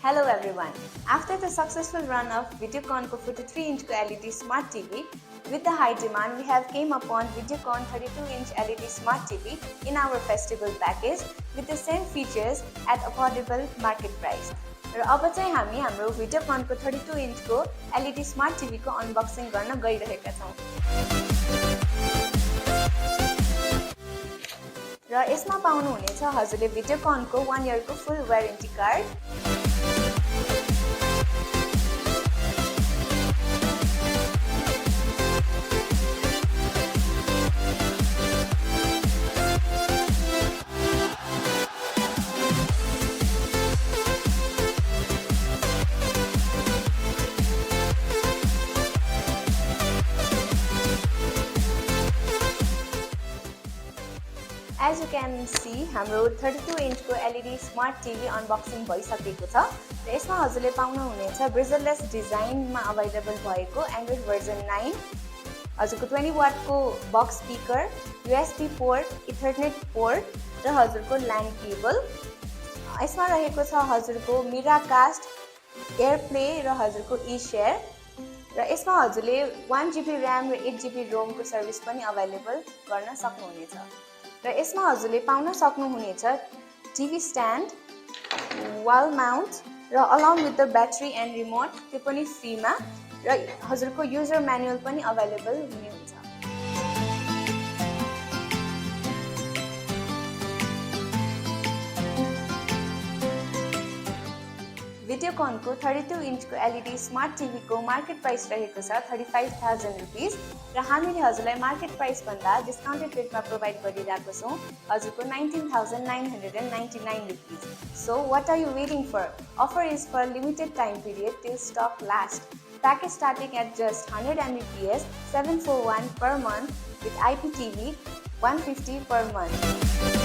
Hello everyone. After the successful run of Videocon 43-inch LED Smart TV, with the high demand, we have came upon Videocon 32-inch LED Smart TV in our festival package with the same features at affordable market price. र अब चाहिँ हामी हाम्रो Videocon को 32-inch को LED Smart TV को unboxing गर्न गइरहेका छौं। र यसमा पाउनु हुनेछ हजुरले Videocon को 1 year को full warranty card, As you can see, हाम्रो 32-inch को LED Smart TV unboxing भइसकेको छ र यसमा हजुरले पाउनु हुनेछ bezel-less डिजाइन मा अवेलेबल भएको Android version 9, हजुरको 20 watt को box speaker, USB port, Ethernet port र हजुरको LAN cable। यसमा रहेको छ हजुरको Miracast, AirPlay र हजुरको eShare र यसमा हजुरले 1GB RAM र 8GB ROM को सर्भिस पनि अवेलेबल गर्न सक्नुहुनेछ। र यसमा हजुरले पाउन सक्नुहुनेछ TV stand, wall mount र along with the battery and remote त्यो पनि फ्रीमा र हजुरको युजर म्यानुअल पनि अवेलेबल हुने हुन्छ। Videocon को 32-inch को LED Smart TV को मार्केट प्राइस रहेको छ 35,000 रुपीस र हामीले हजुरलाई मार्केट प्राइस भन्दा डिस्काउन्टेड रेटमा प्रोवाइड गरिरहेको छौं हजुरको 19,999 rupees. So what are you waiting for? Offer is for limited time period till stock lasts. Package starting at just 100 Mbps, 741 per month with IPTV 150 per month.